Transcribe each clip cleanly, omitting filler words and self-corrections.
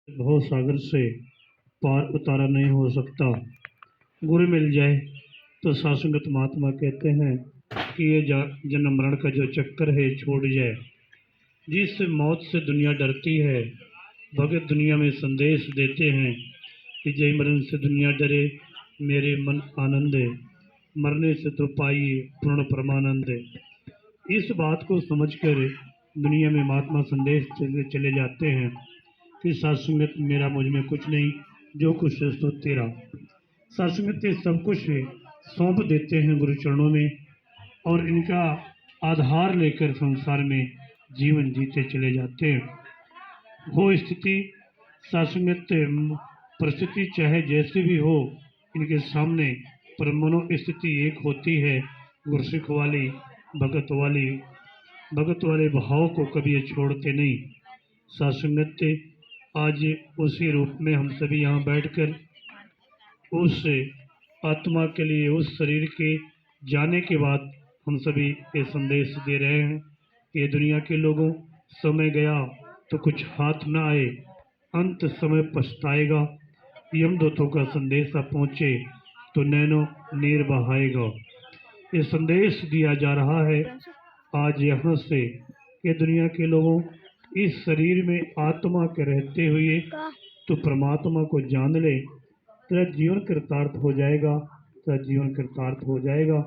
भव सागर से पार उतारा नहीं हो सकता। गुरु मिल जाए तो सासंगत महात्मा कहते हैं कि ये जन्म मरण का जो चक्कर है छोड़ जाए। जिस मौत से दुनिया डरती है, भगत दुनिया में संदेश देते हैं कि जय मरण से दुनिया डरे, मेरे मन आनंद है, मरने से तो पाइए पूर्ण परमानंद है। इस बात को समझकर दुनिया में महात्मा संदेश चले जाते हैं कि सासंगत मेरा मुझ में कुछ नहीं, जो कुछ है सो तेरा। सासंगत सब कुछ सौंप देते हैं गुरु चरणों में और इनका आधार लेकर संसार में जीवन जीते चले जाते हैं। वो स्थिति सासंगत परिस्थिति चाहे जैसी भी हो, इनके सामने पर मनो स्थिति एक होती है, गुरसिख वाली, भगत वाली। भगत वाले भाव को कभी ये छोड़ते नहीं। सासंगत आज उसी रूप में हम सभी यहाँ बैठकर उस आत्मा के लिए, उस शरीर के जाने के बाद हम सभी ये संदेश दे रहे हैं कि ये दुनिया के लोगों, समय गया तो कुछ हाथ न आए, अंत समय पछताएगा। यमदूतों का संदेशा पहुँचे तो नैनो नीर बहाएगा। ये संदेश दिया जा रहा है आज यहाँ से कि दुनिया के लोगों, इस शरीर में आत्मा के रहते हुए तो परमात्मा को जान ले, तेरा जीवन कृतार्थ हो जाएगा, तेरा जीवन कृतार्थ हो जाएगा।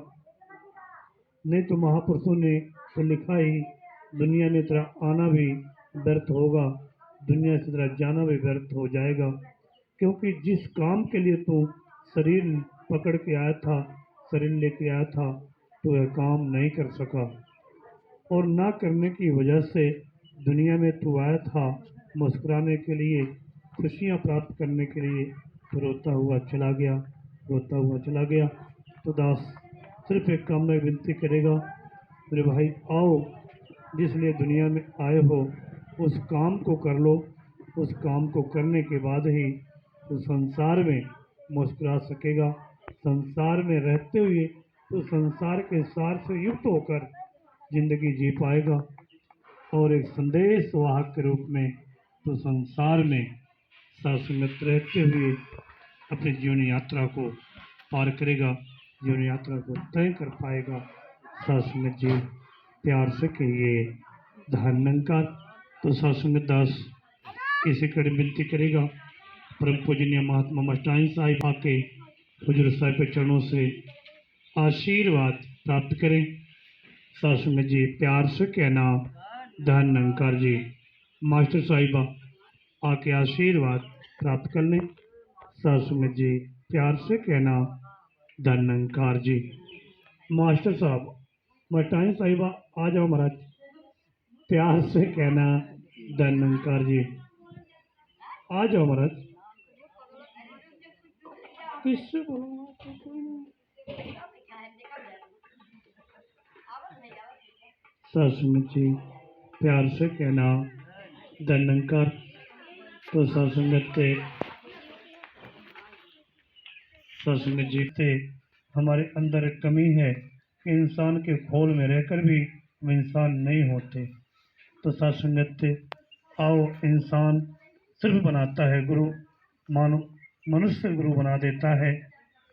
नहीं तो महापुरुषों ने तो लिखा ही, दुनिया में तेरा आना भी व्यर्थ होगा, दुनिया से तेरा जाना भी व्यर्थ हो जाएगा। क्योंकि जिस काम के लिए तू शरीर पकड़ के आया था, शरीर लेके आया था, तो यह काम नहीं कर सका और ना करने की वजह से दुनिया में तू आया था मुस्कुराने के लिए, खुशियाँ प्राप्त करने के लिए, तो रोता हुआ चला गया, रोता हुआ चला गया। तो दास सिर्फ एक काम में विनती करेगा, मेरे भाई आओ, जिस लिए दुनिया में आए हो उस काम को कर लो। उस काम को करने के बाद ही तो संसार में मुस्कुरा सकेगा। संसार में रहते हुए तो संसार के सार से युक्त होकर जिंदगी जी पाएगा और एक संदेश वाहक के रूप में तो संसार में सासंगत रहते हुए अपनी जीवन यात्रा को पार करेगा, जीवन यात्रा को तय कर पाएगा। सासंगत जी प्यार से कहिए धन्यंकार। तो सासंगत दास इसी कड़ी विनती करेगा, परम पूजनीय महात्मा मस्तानी साहिब आके हुजूर साहिब के चरणों से आशीर्वाद प्राप्त करें। सासंगत जी प्यार से कहना धन्यंकार जी। मास्टर साहिबा आके आशीर्वाद प्राप्त कर लें। सासंगत जी प्यार से कहना धन्यंकार जी। मास्टर साहब, मस्तानी साहिबा आ जाओ महाराज, प्यार से कहना धन्यंकार जी। आ जाओ महाराज। किससे बोलूंगा? सासंगत जी प्यार से कहना धन्यंकार। तो सासंगत जी थे हमारे अंदर एक कमी है कि इंसान के खोल में रहकर भी वो इंसान नहीं होते। तो सासंगत आओ, इंसान सिर्फ बनाता है गुरु, मानो मनुष्य गुरु बना देता है।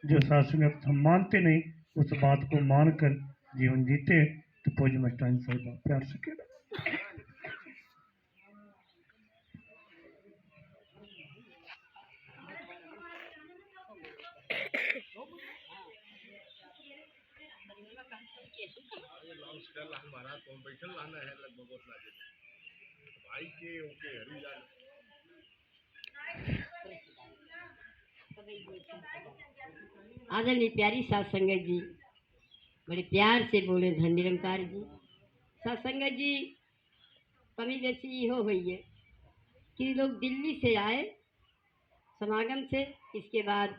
जो सासंगत हम मानते नहीं, उस बात को मानकर जीवन जीते। तो पूज्य मस्तानी साहिब प्यार से कहना। आदरणीय प्यारी सात संगत जी, बड़े प्यार से बोले धन निरंकार जी। सात संगत जी, कमी जैसी हो हुई है कि लोग दिल्ली से आए समागम से, इसके बाद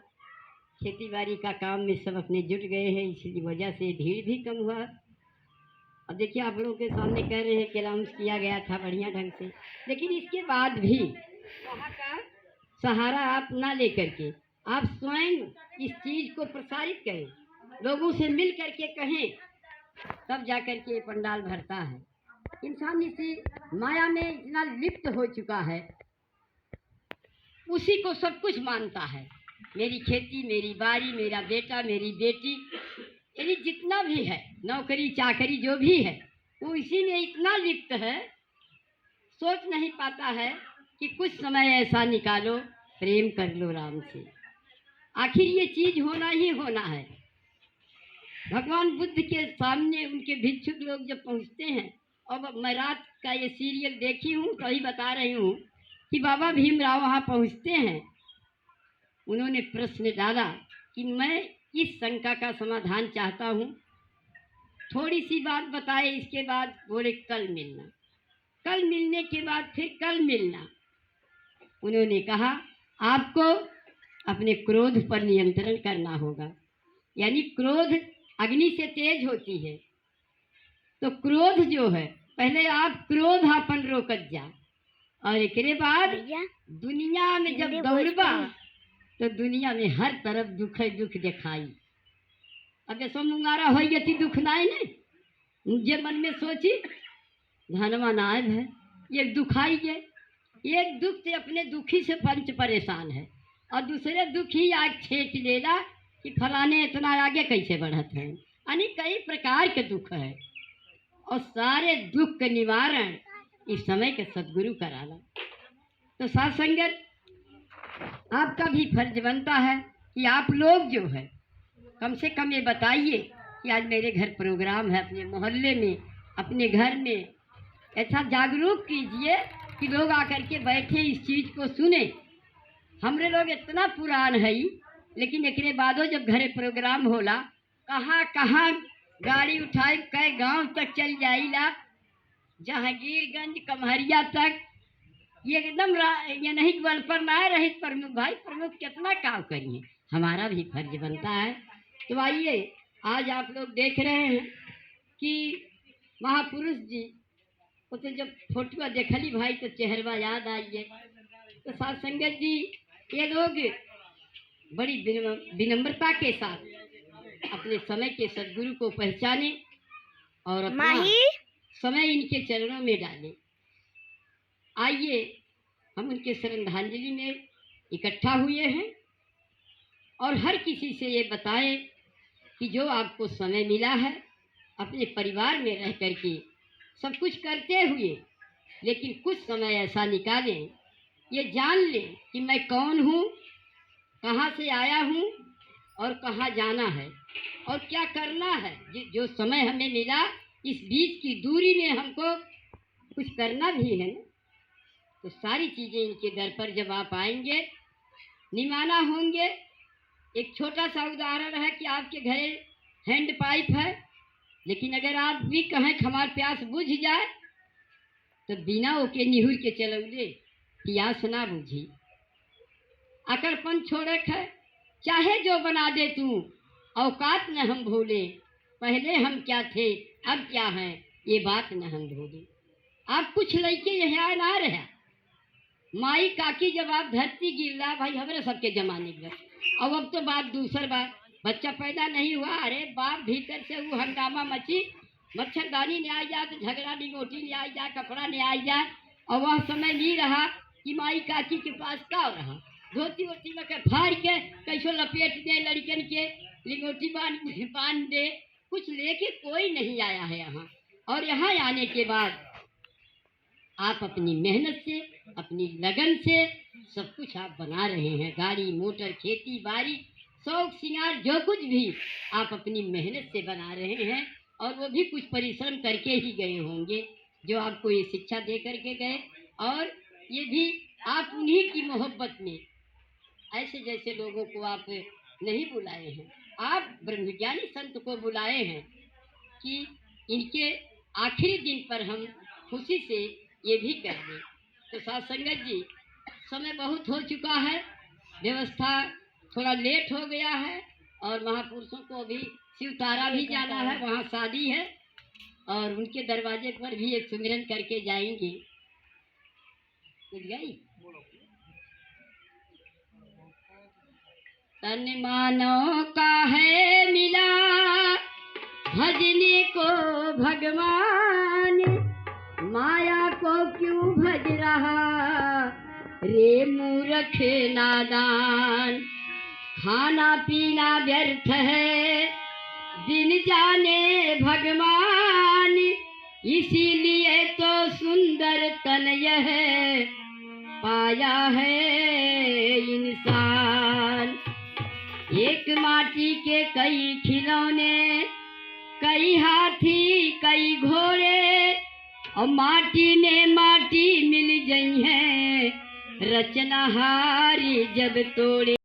खेती बाड़ी का काम में सब अपने जुट गए हैं, इसी वजह से भीड़ भी कम हुआ। अब देखिए आप लोगों के सामने कह रहे हैं कि अनाउंस किया गया था बढ़िया ढंग से, लेकिन इसके बाद भी वहाँ का सहारा आप ना लेकर के आप स्वयं इस चीज को प्रसारित करें, लोगों से मिल करके कहें, तब जाकर के पंडाल भरता है। इंसान इसी माया में इतना लिप्त हो चुका है उसी को सब कुछ मानता है। मेरी खेती, मेरी बारी, मेरा बेटा, मेरी बेटी, यानी जितना भी है, नौकरी चाकरी जो भी है, वो इसी में इतना लिप्त है, सोच नहीं पाता है कि कुछ समय ऐसा निकालो, प्रेम कर लो राम से। आखिर ये चीज होना ही होना है। भगवान बुद्ध के सामने उनके भिक्षुक लोग जब पहुंचते हैं, और मैं रात का ये सीरियल देखी हूँ तो ही बता रही हूँ कि बाबा भीमराव वहाँ पहुंचते हैं। उन्होंने प्रश्न डाला कि मैं इस शंका का समाधान चाहता हूँ, थोड़ी सी बात बताए। इसके बाद बोले कल मिलना। कल मिलने के बाद फिर कल मिलना। उन्होंने कहा आपको अपने क्रोध पर नियंत्रण करना होगा, यानी क्रोध अग्नि से तेज होती है। तो क्रोध जो है, पहले आप क्रोध अपन रोकत जा, और एक बाद दुनिया में जब दौड़बा तो दुनिया में हर तरफ दुख है, दुख दिखाई। अब ऐसा मुंगारा हो गई दुख नाय ने, मुझे मन में सोची धनवा नायब है, ये दुखाई गए। एक दुख से अपने दुखी से पंच परेशान है, और दूसरे दुखी आग छेक लेला कि फलाने इतना आगे कैसे बढ़त है। यानी कई प्रकार के दुख है, और सारे दुख का निवारण इस समय के सदगुरु कराला। तो साथ संगत, आपका भी फर्ज बनता है कि आप लोग जो है कम से कम ये बताइए कि आज मेरे घर प्रोग्राम है, अपने मोहल्ले में, अपने घर में ऐसा जागरूक कीजिए कि लोग आकर के बैठे इस चीज़ को सुने। हमरे लोग इतना पुरान है, लेकिन एकरे बादो जब घरे प्रोग्राम होला, कहाँ कहाँ गाड़ी उठाए कई गांव तक चल जाइला, जहांगीरगंज कमहरिया तक। ये एकदम ये नहीं बल पर ना रही प्रमुख भाई, प्रमुख कितना काम करिए, हमारा भी फर्ज बनता है। तो आइए, आज आप लोग देख रहे हैं कि महापुरुष जी को तो जब फोटो देखली भाई तो चेहरवा याद आइए। तो साथ संगत जी, ये लोग बड़ी विनम्रता के साथ अपने समय के सदगुरु को पहचाने और अपना समय इनके चरणों में डालें। आइए, हम उनके श्रद्धांजलि में इकट्ठा हुए हैं, और हर किसी से ये बताएं कि जो आपको समय मिला है, अपने परिवार में रह करके सब कुछ करते हुए, लेकिन कुछ समय ऐसा निकालें, ये जान लें कि मैं कौन हूँ, कहाँ से आया हूँ, और कहाँ जाना है, और क्या करना है। जो समय हमें मिला, इस बीच की दूरी में हमको कुछ करना भी है ना। तो सारी चीज़ें इनके दर पर जब आप आएंगे, निमाना होंगे। एक छोटा सा उदाहरण है कि आपके घरे हैंड पाइप है, लेकिन अगर आप भी कहें कि हमार प्यास बुझ जाए, तो बिना ओके निहुर के चलोगे, प्यास ना बुझी। अकड़पन छोड़े है, चाहे जो बना दे तू, औकात न हम भूले, पहले हम क्या थे अब क्या हैं, ये बात न हम भूले। आप कुछ लड़के यहाँ ना रहे, माई काकी जब आप धरती गिरला भाई हमारे सबके जमाने में, और अब तो बात दूसर बात, बच्चा पैदा नहीं हुआ, अरे बाप भीतर से वो हंगामा मची, मच्छरदानी ले आ जाए तो झगड़ा निगोटी ले आ जाए, कपड़ा ले आ जाए, और वह समय नहीं रहा कि माई काकी के पास क्या रहा, धोती वोती में के फाड़ के कैसो लपेट दे, लड़कन के लिंगोटी बांध दे, कुछ लेके कोई नहीं आया है यहाँ। और यहाँ आने के बाद आप अपनी मेहनत से, अपनी लगन से सब कुछ आप बना रहे हैं, गाड़ी मोटर खेती बाड़ी शौक सिंगार जो कुछ भी आप अपनी मेहनत से बना रहे हैं, और वो भी कुछ परिश्रम करके ही गए होंगे, जो आपको ये शिक्षा दे करके गए। और ये भी आप उन्हीं की मोहब्बत में, ऐसे जैसे लोगों को आप नहीं बुलाए हैं, आप ब्रह्मज्ञानी संत को बुलाए हैं कि इनके आखिरी दिन पर हम खुशी से ये भी कर दें। तो साथ संगत जी, समय बहुत हो चुका है, व्यवस्था थोड़ा लेट हो गया है, और महापुरुषों को भी शिवतारा भी जाना है, वहाँ शादी है, और उनके दरवाजे पर भी एक सुमिरन करके जाएंगे। गई तन मानो का है मिला, भजने को भगवान, माया को क्यों भज रहा, रे मूर्ख नादान, खाना पीना व्यर्थ है, दिन जाने भगवान, इसीलिए तो सुंदर तन यह पाया है इंसान। एक माटी के कई खिलौने, कई हाथी कई घोड़े, और माटी में माटी मिल गई है, रचनहारी जब तोड़े।